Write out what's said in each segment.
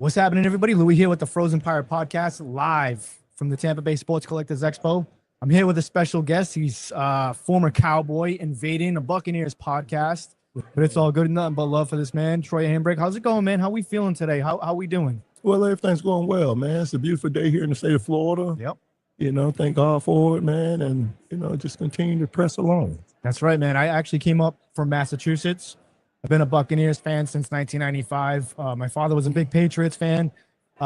What's happening, everybody? Louie here with the Frozen Pirate Podcast, live from the Tampa Bay Sports Collectors Expo. I'm here with a special guest. He's former Cowboy invading the Buccaneers podcast, but it's all good and nothing but love for this man, Troy Hambrick. How's it going, man? How we feeling today? How we doing? Well, everything's going well, man. It's a beautiful day here in the state of Florida. Yep. Thank God for it, man. And, just continue to press along. That's right, man. I actually came up from Massachusetts. I've been a Buccaneers fan since 1995. My father was a big Patriots fan. He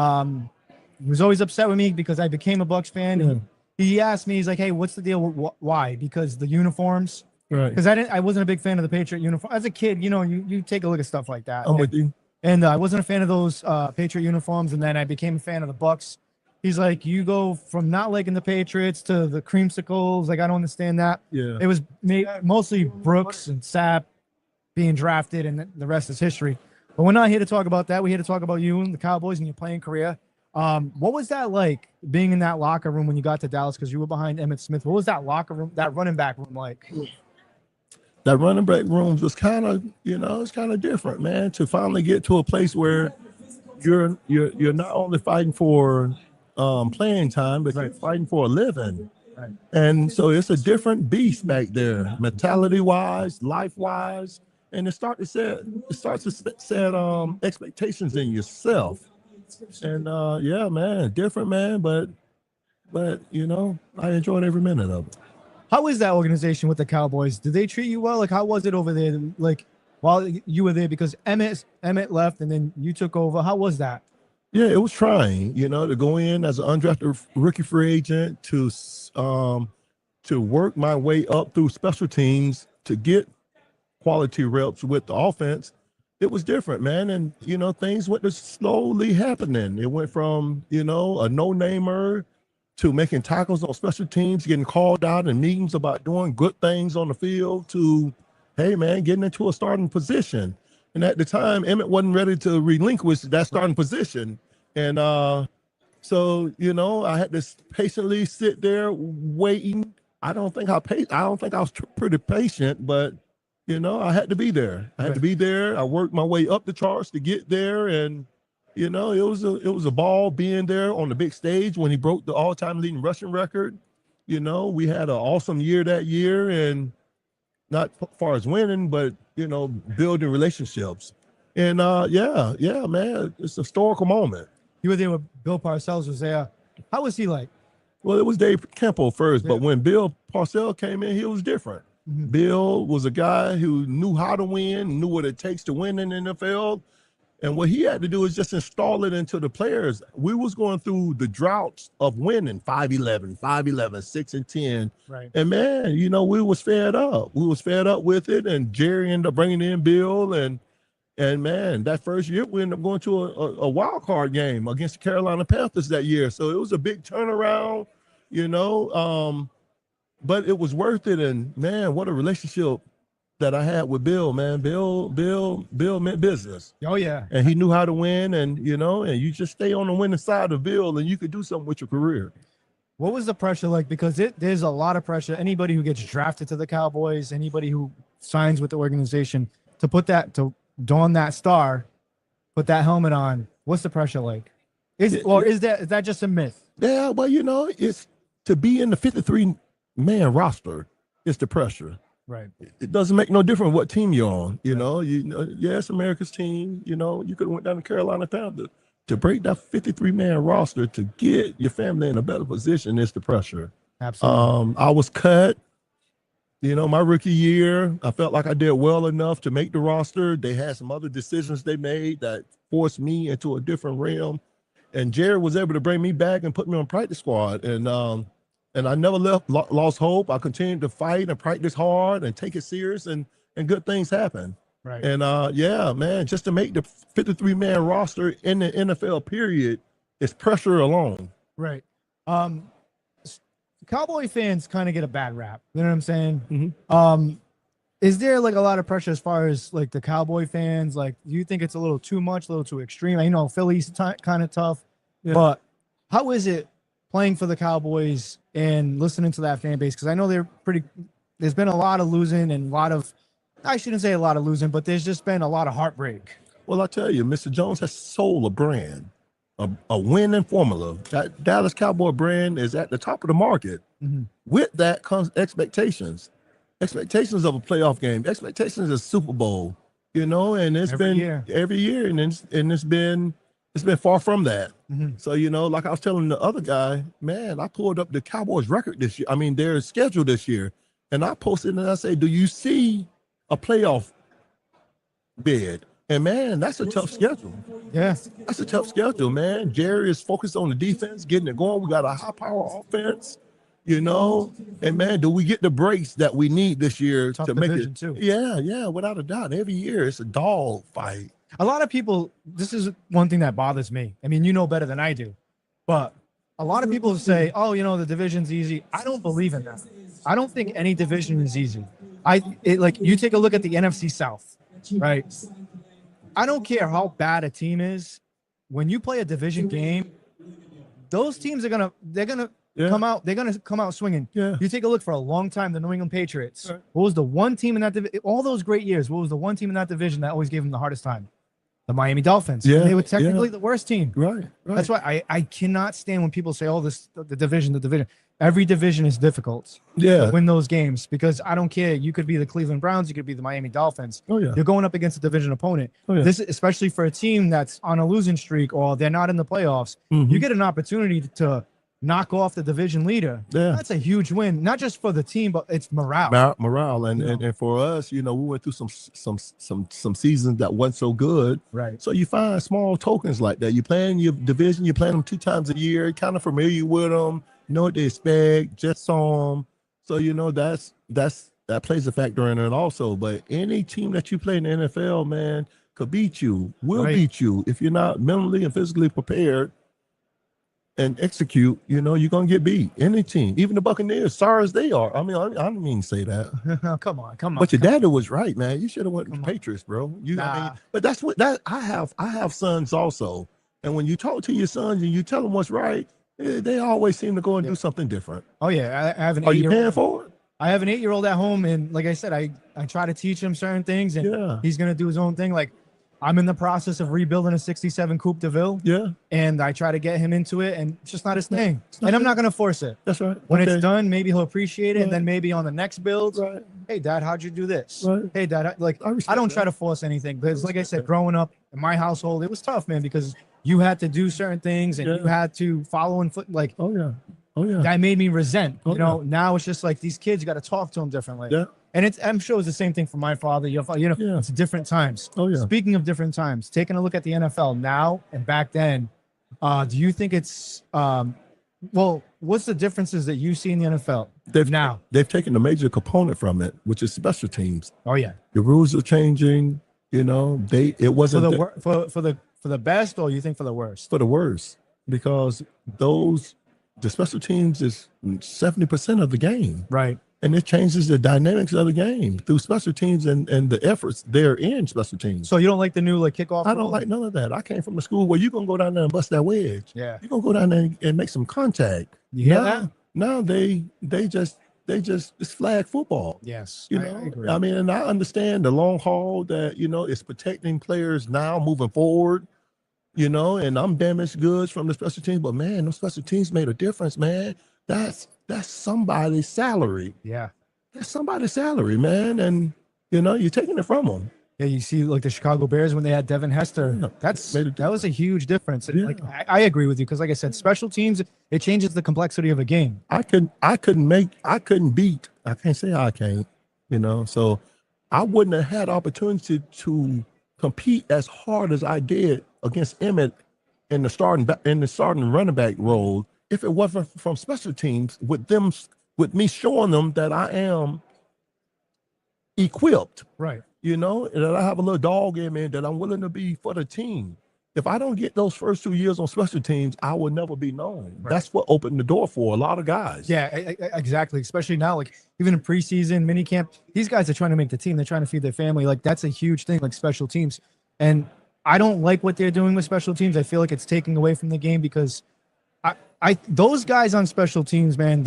was always upset with me because I became a Bucs fan. Yeah. And he asked me, he's like, "Hey, what's the deal? Why?" Because the uniforms. Right. Because I wasn't a big fan of the Patriot uniform. As a kid, you take a look at stuff like that. I'm with you. And I wasn't a fan of those Patriot uniforms. And then I became a fan of the Bucs. He's like, you go from not liking the Patriots to the creamsicles. Like, I don't understand that. Yeah. It was mostly Brooks and Sapp being drafted, and the rest is history. But we're not here to talk about that. We're here to talk about you and the Cowboys and your playing career. What was that like, being in that locker room when you got to Dallas, because you were behind Emmitt Smith? What was that locker room, that running back room like? That running back room was kind of, it's kind of different, man. To finally get to a place where you're not only fighting for playing time, but you're fighting for a living. Right. And so it's a different beast back there, mentality-wise, life-wise. And it starts to set expectations in yourself. And yeah, man, different, man, but I enjoyed every minute of it. How is that organization with the Cowboys? Did they treat you well? Like, how was it over there? Like, while you were there, because Emmitt left and then you took over. How was that? Yeah, it was trying, to go in as an undrafted rookie free agent to work my way up through special teams to get quality reps with the offense. It was different, man. And, things went to slowly happening. It went from, a no-namer to making tackles on special teams, getting called out in meetings about doing good things on the field, to, hey, man, getting into a starting position. And at the time, Emmitt wasn't ready to relinquish that starting position. And so, I had to patiently sit there waiting. I don't think I was pretty patient, but, I had to be there. I worked my way up the charts to get there. And, it was a ball being there on the big stage when he broke the all-time leading rushing record. We had an awesome year that year, and not far as winning, but, building relationships. And yeah, man, it's a historical moment. You were there with Bill Parcells was there. How was he like? Well, it was Dave Campbell first, Yeah. but when Bill Parcells came in, he was different. Mm-hmm. Bill was a guy who knew how to win, knew what it takes to win in the NFL. And what he had to do is just install it into the players. We was going through the droughts of winning 5-11, 6-10. Right. And man, we was fed up. We was fed up with it. And Jerry ended up bringing in Bill. And man, that first year we ended up going to a wild card game against the Carolina Panthers that year. So it was a big turnaround, but it was worth it. And man, what a relationship that I had with Bill, man. Bill meant business. Oh yeah. And he knew how to win, and and you just stay on the winning side of Bill, and you could do something with your career. What was the pressure like? Because there's a lot of pressure. Anybody who gets drafted to the Cowboys, anybody who signs with the organization, to don that star, put that helmet on. What's the pressure like? Is that just a myth? Yeah, well, it's to be in the 53-man roster. It's the pressure. Right. It doesn't make no difference what team you're on. It's America's team. You could have went down to Carolina Panthers. To break that 53-man roster, to get your family in a better position, is the pressure. Absolutely. I was cut. My rookie year, I felt like I did well enough to make the roster. They had some other decisions they made that forced me into a different realm. And Jared was able to bring me back and put me on practice squad. And I never lost hope. I continued to fight and practice hard and take it serious, and good things happen. Right. And yeah, man, just to make the 53-man roster in the NFL period is pressure alone. Right. Cowboy fans kind of get a bad rap. You know what I'm saying? Mm-hmm. Is there like a lot of pressure as far as like the Cowboy fans? Like, do you think it's a little too much, a little too extreme? I know Philly's kind of tough, but how is it playing for the Cowboys and listening to that fan base? Because I know there's been a lot of losing and I shouldn't say a lot of losing, but there's just been a lot of heartbreak. Well, I tell you, Mr. Jones has sold a brand, a winning formula. That Dallas Cowboy brand is at the top of the market. Mm-hmm. With that comes expectations of a playoff game, expectations of a Super Bowl, and it's Every been year. every year, and it's been far from that. Mm-hmm. So, like I was telling the other guy, man, I pulled up the Cowboys record this year. I mean, their schedule this year, and I posted and I say, do you see a playoff bid? And man, that's a tough schedule. Yeah. That's a tough schedule, man. Jerry is focused on the defense, getting it going. We got a high power offense, and man, do we get the breaks that we need this year Tough to make division it? too. Yeah, without a doubt. Every year it's a dog fight. A lot of people, this is one thing that bothers me. I mean, you know better than I do, but a lot of people say, oh, the division's easy. I don't believe in that. I don't think any division is easy. You take a look at the NFC South, right? I don't care how bad a team is. When you play a division game, those teams are gonna come out. They're gonna come out swinging. Yeah. You take a look for a long time. The New England Patriots. Right. What was the one team in that division? All those great years. What was the one team in that division that always gave them the hardest time? The Miami Dolphins. Yeah, And they were technically the worst team. Right. That's why I cannot stand when people say, "Oh, the division." Every division is difficult. Yeah. To win those games because I don't care. You could be the Cleveland Browns. You could be the Miami Dolphins. Oh yeah. You're going up against a division opponent. Oh, yeah. This, especially for a team that's on a losing streak or they're not in the playoffs, Mhm. you get an opportunity to knock off the division leader. Yeah. That's a huge win, not just for the team, but it's morale. Morale and for us, we went through some seasons that wasn't so good. Right. So you find small tokens like that. You play in your division, you play them 2 times a year, kind of familiar with them, know what they expect, just saw them. So that plays a factor in it also. But any team that you play in the NFL, man, could beat you, will beat you if you're not mentally and physically prepared and execute. You're gonna get beat. Any team, even the Buccaneers, sorry as they are. I mean, I don't mean to say that. Come on. But your daddy was right, man. You should have went with the Patriots, bro. But that's what I have sons also. And when you talk to your sons and you tell them what's right, they always seem to go and do something different. Oh yeah, I have an. Are you paying for it? I have an 8-year-old at home, and like I said, I try to teach him certain things, and he's gonna do his own thing. Like I'm in the process of rebuilding a '67 Coupe de Ville. Yeah. And I try to get him into it, and it's just not his thing. And I'm not gonna force it. That's right. When it's done, maybe he'll appreciate it, and Right. then maybe on the next build, Right. hey dad, how'd you do this? Right. Hey dad, I don't try to force anything, because like I said, growing up in my household, it was tough, man, because you had to do certain things and you had to follow in foot. Like, Oh yeah. that made me resent. Oh, Now it's just like these kids, you got to talk to them differently. Yeah. And I'm sure it's the same thing for my father. Your father, Yeah. it's different times. Oh yeah. Speaking of different times, taking a look at the NFL now and back then, do you think it's what's the differences that you see in the NFL now? They've taken a major component from it, which is special teams. Oh yeah, The rules are changing. It for wasn't for the best, or you think for the worst? for the worse, because the special teams is 70% of the game. Right. And it changes the dynamics of the game through special teams and the efforts they're in special teams. So you don't like the new kickoff? I don't rule? like none of that. I came from a school where you're going to go down there and bust that wedge. Yeah. You're going to go down there and make some contact. You hear that? Now they just it's flag football. Yes. I agree. mean, and I understand the long haul that, it's protecting players now moving forward, and I'm damaged goods from the special teams, but man, those special teams made a difference, man. That's somebody's salary. Yeah. That's somebody's salary, man. And, you're taking it from them. Yeah, you see, like the Chicago Bears when they had Devin Hester, Yeah, that was a huge difference. And, Yeah. I agree with you because, like I said, special teams, it changes the complexity of a game. I couldn't beat. I can't say I can't, So I wouldn't have had opportunity to compete as hard as I did against Emmitt in the starting running back role if it wasn't from special teams with me showing them that I am equipped. Right. That I have a little dog in me that I'm willing to be for the team. If I don't get those first 2 years on special teams, I will never be known. Right. That's what opened the door for a lot of guys. Yeah, exactly. Especially now, like even in preseason, mini camp, these guys are trying to make the team. They're trying to feed their family. Like that's a huge thing, like special teams. And I don't like what they're doing with special teams. I feel like it's taking away from the game because those guys on special teams, man,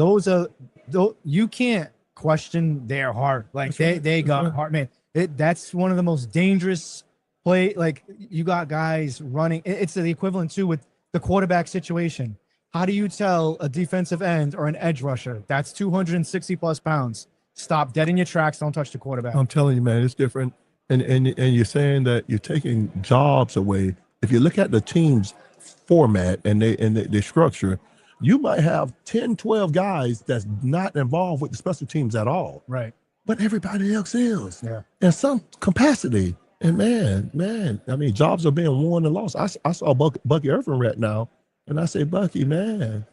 you can't question their heart. Like they got heart, man. That's one of the most dangerous play like you got guys running. It's the equivalent too with the quarterback situation. How do you tell a defensive end or an edge rusher that's 260 plus pounds, stop dead in your tracks, don't touch the quarterback? I'm telling you, man, it's different. And you're saying that you're taking jobs away. If you look at the team's format and their structure, you might have 10, 12 guys that's not involved with the special teams at all. Right. But everybody else is. Yeah. In some capacity. And man, I mean, jobs are being won and lost. I saw Bucky Irvin right now, and I say, Bucky, man,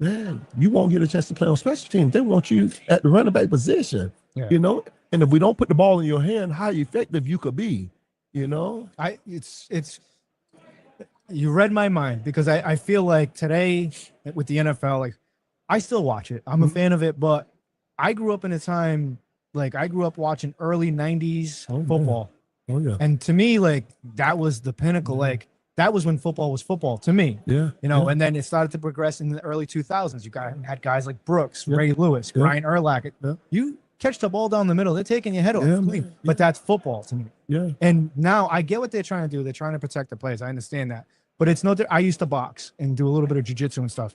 you won't get a chance to play on special teams. They want you at the running back position, you know? And if we don't put the ball in your hand, how effective you could be, you know? It's you read my mind because I feel like today with the NFL, like I still watch it. I'm a fan of it, but I grew up in a time, like I grew up watching early 90s football. Oh, yeah. And to me, like that was the pinnacle. Like that was when football was football to me. Yeah. You know, and then it started to progress in the early 2000s. You had guys like Brooks, Ray Lewis, Brian Urlacher. You catch the ball down the middle, they're taking your head off. But that's football to me. Yeah. And now I get what they're trying to do. They're trying to protect the players. I understand that. But it's no, I used to box and do a little bit of jiu-jitsu and stuff.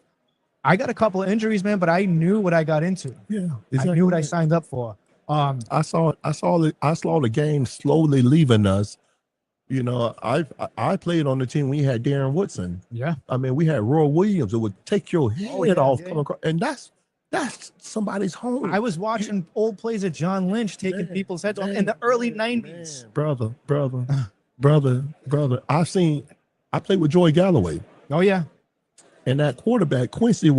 I got a couple of injuries, man, but I knew what I got into. Yeah. Exactly. I knew what I signed up for. I saw the game slowly leaving us. You know, I played on the team. We had Darren Woodson. Yeah. I mean, we had Roy Williams. It would take your head off coming across, and that's somebody's home. I was watching old plays of John Lynch taking people's heads off in the early 90s. Brother. I played with Joy Galloway. Oh yeah. And that quarterback, Quincy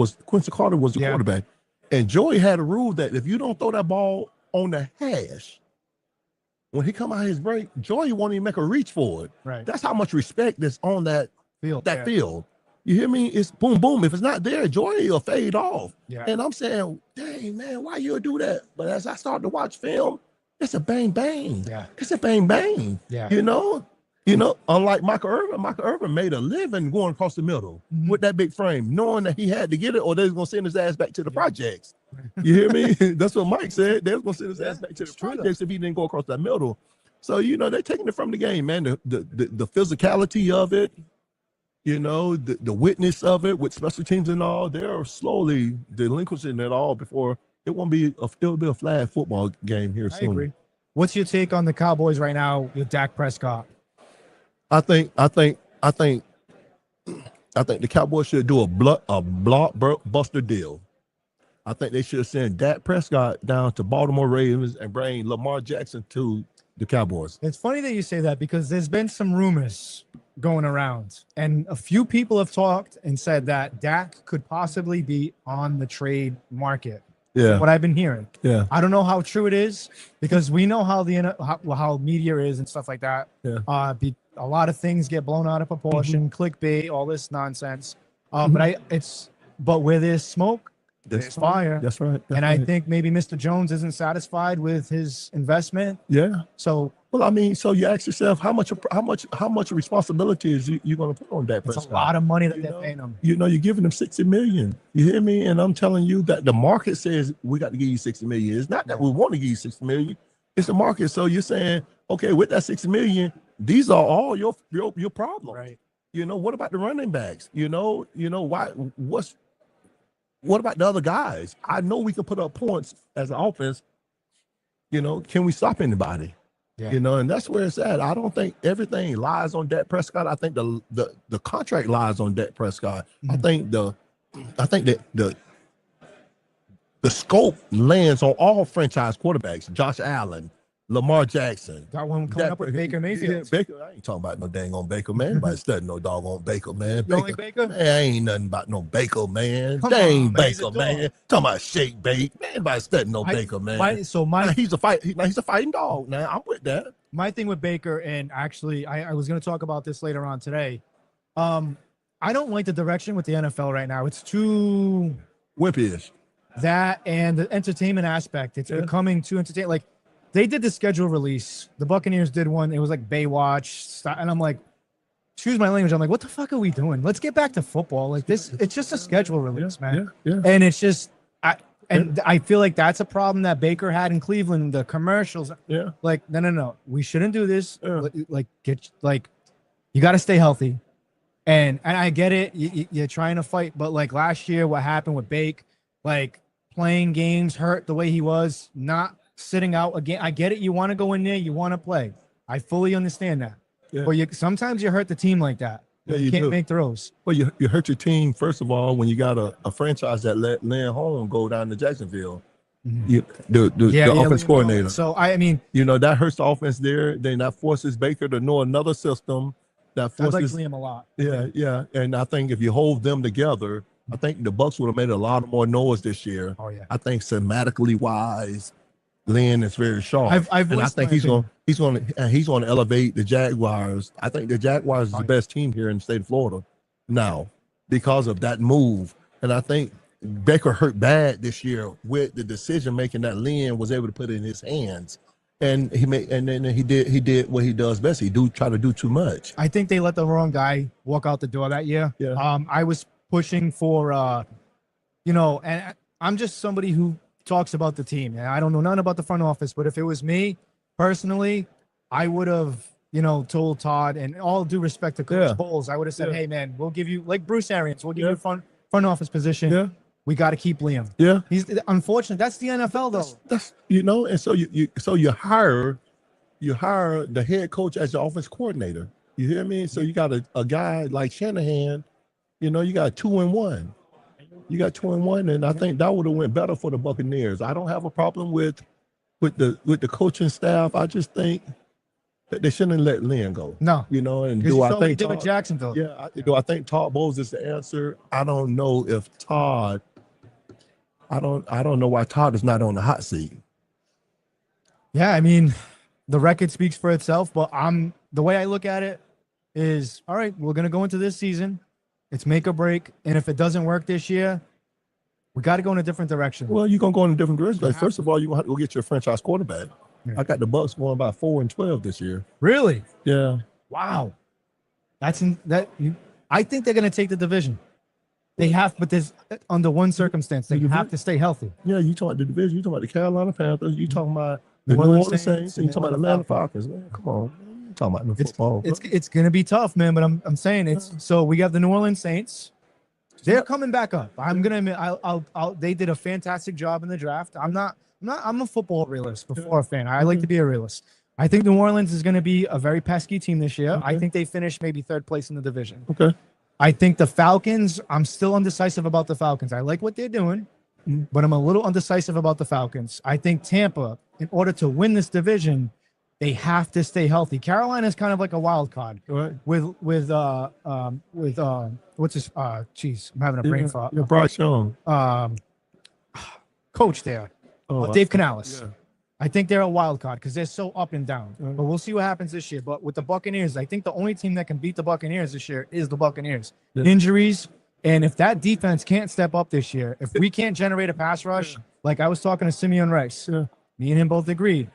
Carter was the quarterback. And Joy had a rule that if you don't throw that ball on the hash, when he come out his break, Joy won't even make a reach for it. Right. That's how much respect that's on that field. Field. You hear me? It's boom, boom. If it's not there, Joy will fade off. Yeah. And I'm saying, dang, man, why you do that? But as I start to watch film, it's a bang, bang. Yeah. It's a bang, bang. Yeah. You know, unlike Michael Irvin made a living going across the middle with that big frame, knowing that he had to get it or they was going to send his ass back to the projects. You hear me? That's what Mike said. They was going to send his ass back to the projects if he didn't go across that middle. So, you know, they're taking it from the game, man. The physicality of it, you know, the witness of it with special teams and all, they're slowly delinquishing it all before it'll be a flag football game here soon. I agree. What's your take on the Cowboys right now with Dak Prescott? I think the Cowboys should do a blockbuster deal. I think they should send Dak Prescott down to Baltimore Ravens and bring Lamar Jackson to the Cowboys. It's funny that you say that because there's been some rumors going around, and a few people have talked and said that Dak could possibly be on the trade market. Yeah, what I've been hearing. Yeah, I don't know how true it is because we know how how media is and stuff like that. Yeah, a lot of things get blown out of proportion, clickbait, all this nonsense. But where there's smoke, there's fire. That's right. And I think maybe Mr. Jones isn't satisfied with his investment. Yeah. So, well, I mean, so you ask yourself, how much responsibility is you going to put on that person? It's a lot of money that they're paying him. You know, you're giving them $60 million. You hear me? And I'm telling you that the market says we got to give you $60 million. It's not that we want to give you $60 million. It's the market. So you're saying, okay, with that $60 million, these are all your problems. Right. You know, what about the running backs? You know, what about the other guys? I know we can put up points as an offense. You know, can we stop anybody? Yeah. You know, and that's where it's at. I don't think everything lies on Dak Prescott. I think the contract lies on Dak Prescott. Mm-hmm. I think that the scope lands on all franchise quarterbacks. Josh Allen, Lamar Jackson. Got one coming up with Baker Mayfield. Yeah, Baker. I ain't talking about no dang on Baker, man. Anybody studying no doggone Baker, man. You like Baker? Man, I ain't nothing about no Baker, man. Dang Baker, man. Talking about shake bake. Man, anybody studying no Baker, man. He's a fighting dog. Now I'm with that. My thing with Baker, and actually I was going to talk about this later on today. I don't like the direction with the NFL right now. It's too wimpy-ish. That and the entertainment aspect. It's becoming too entertaining. Like, they did the schedule release. The Buccaneers did one. It was like Baywatch. And I'm like, excuse my language. I'm like, what the fuck are we doing? Let's get back to football. Like this, it's just a schedule release, man. Yeah. And it's just, And I feel like that's a problem that Baker had in Cleveland. The commercials, Yeah. like, no, we shouldn't do this. Yeah. You got to stay healthy. And I get it. You're trying to fight, but like last year, what happened with Bake, like playing games hurt the way he was, not sitting out again. I get it. You want to go in there, you want to play. I fully understand that. Yeah. But sometimes you hurt the team like that. Yeah, you can't make throws. Well, you hurt your team, first of all, when you got a franchise that let Lynn Holm go down to Jacksonville. The offense coordinator. So, I mean, that hurts the offense there. Then that forces Baker to know another system. That forces, I like Liam a lot. Yeah. And I think if you hold them together, I think the Bucs would have made a lot more noise this year. Oh, yeah. I think thematically wise, Lynn is very sharp. and I think he's going to elevate the Jaguars. I think the Jaguars is the best team here in the state of Florida now because of that move. And I think Baker hurt bad this year with the decision making that Lynn was able to put in his hands. And he did what he does best. He try to do too much. I think they let the wrong guy walk out the door that year. Yeah. I was pushing for and I'm just somebody who talks about the team. And I don't know nothing about the front office, but if it was me personally, I would have, told Todd, and all due respect to Coach Bowles, I would have said, hey man, we'll give you, like Bruce Arians, we'll give you front office position. Yeah. We got to keep Liam. Yeah. He's unfortunate. That's the NFL though. That's and so you hire the head coach as the offense coordinator. You hear me? So you got a guy like Shanahan, you got 2-1. You got 2-1, and I think that would have went better for the Buccaneers. I don't have a problem with the coaching staff. I just think that they shouldn't let Lynn go. No. And do I think Todd, with Jacksonville? Yeah. Do I think Todd Bowles is the answer? I don't know if Todd. I don't know why Todd is not on the hot seat. Yeah, I mean, the record speaks for itself, but the way I look at it is, all right, we're gonna go into this season. It's make or break, and if it doesn't work this year, we got to go in a different direction. Well, you're gonna go in a different direction. Like, first of all, you have to go get your franchise quarterback. Yeah. I got the Bucs going by 4-12 this year. Really? Yeah. Wow. I think they're gonna take the division. They have, but there's under one circumstance, they have to stay healthy. Yeah, you talking about the division, you talking about the Carolina Panthers, you talking about the New Orleans Saints, and you talking about the Atlanta Falcons. Man, come on, man. You talking about the football. It's gonna be tough, man. But I'm saying it's so we have the New Orleans Saints. They're coming back up. I'm gonna admit, they did a fantastic job in the draft. I'm a football realist before a fan. I like to be a realist. I think New Orleans is gonna be a very pesky team this year. I think they finish maybe third place in the division. Okay. I think the Falcons, I'm still undecisive about the Falcons. I like what they're doing, but I'm a little undecisive about the Falcons. I think Tampa, in order to win this division, they have to stay healthy. Carolina is kind of like a wild card. Right. With what's his I'm having a brain fart. Bryce Young. Coach there. Dave Canales. Yeah. I think they're a wild card because they're so up and down. But we'll see what happens this year. But with the Buccaneers, I think the only team that can beat the Buccaneers this year is the Buccaneers. Yeah. Injuries, and if that defense can't step up this year, if we can't generate a pass rush, like I was talking to Simeon Rice, me and him both agreed.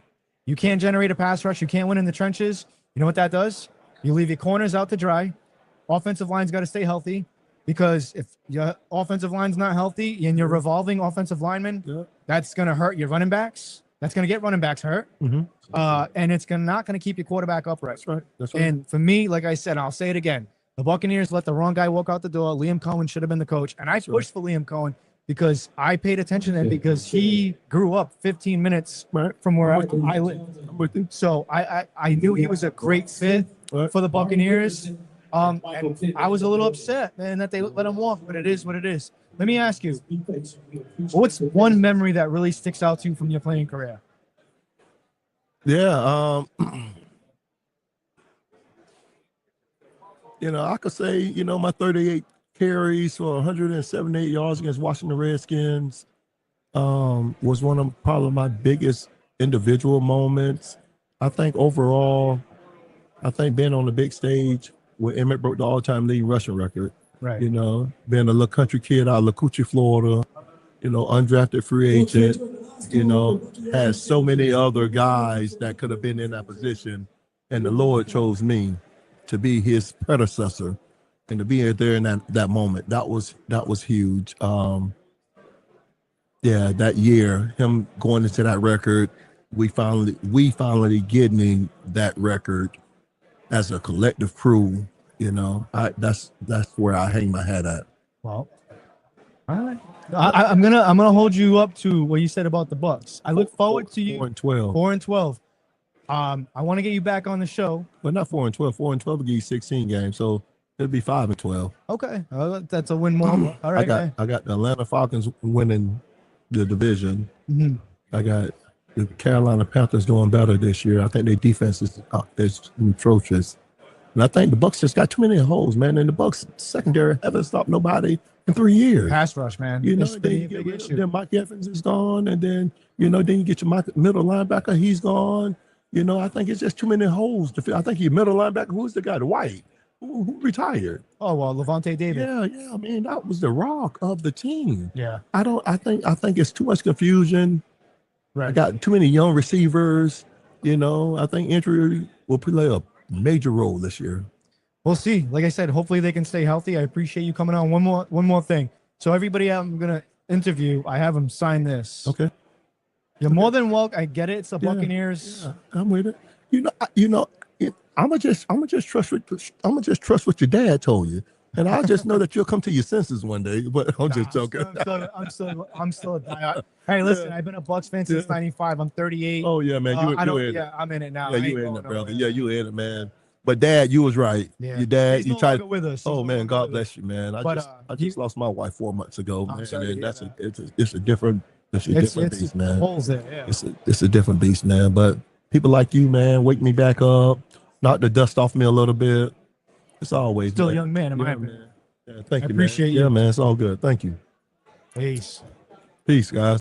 You can't generate a pass rush. You can't win in the trenches. You know what that does? You leave your corners out to dry. Offensive line's got to stay healthy because if your offensive line's not healthy and you're revolving offensive linemen, that's going to hurt your running backs. That's going to get running backs hurt. Mm-hmm. And it's not going to keep your quarterback upright. That's right. And for me, like I said, I'll say it again. The Buccaneers let the wrong guy walk out the door. Liam Cohen should have been the coach. And I pushed for Liam Cohen because I paid attention to him because he grew up 15 minutes from where I live. So I knew he was a great fit for the Buccaneers. And I was a little upset, man, that they let him walk, but it is what it is. Let me ask you, what's one memory that really sticks out to you from your playing career? Yeah, I could say, my 38 carries for 178 yards against Washington Redskins was one of probably my biggest individual moments. I think overall, being on the big stage where Emmitt broke the all-time leading rushing record. Right. Being a little country kid out of La Cucci, Florida, undrafted free agent, has so many other guys that could have been in that position. And the Lord chose me to be his predecessor and to be there in that moment. That was huge. Yeah, that year, him going into that record, we finally getting that record as a collective crew. That's where I hang my hat at. Well, all right. I'm gonna hold you up to what you said about the Bucks. I look forward to you 4-12. 4-12. I want to get you back on the show. Well, not 4-12. 4-12 will give you 16 games, so it'll be 5-12. Okay, that's a win more. All right, I got the Atlanta Falcons winning the division. Mm-hmm. I got the Carolina Panthers doing better this year. I think their defense is atrocious. And I think the Bucks just got too many holes, man. And the Bucks secondary haven't stopped nobody in 3 years. Pass rush, man. Then Mike Evans is gone, and then then you get your middle linebacker, he's gone. I think it's just too many holes to fill. I think your middle linebacker, who's the guy, the White, who retired? Oh well, Levante David. Yeah. I mean, that was the rock of the team. Yeah. I think it's too much confusion. Right. I got too many young receivers. I think injury will play a major role this year. We'll see. Like I said, hopefully they can stay healthy. I appreciate you coming on. One more thing. So everybody I'm gonna interview, I have them sign this. Okay. You're more than welcome. I get it. It's the Buccaneers. Yeah, I'm with it. I'm gonna just trust what your dad told you, and I just know that you'll come to your senses one day. But I'm just joking. I'm still a diehard. Hey, listen, I've been a Bucs fan since '95. I'm 38. Oh yeah, man. I'm in it now. Yeah, you in it, brother. Yeah, you in it, man. But Dad, you was right. Yeah. Your dad, He's you no tried. longer with us. Oh man, God bless you, man. I just lost my wife 4 months ago, man. And it's a different beast, man. Holes there, yeah. It's a different beast, man. But people like you, man, wake me back up, knock the dust off me a little bit. It's always still a young man in my opinion. Yeah, thank you, appreciate man. you. Yeah, man. It's all good. Thank you. Peace, guys.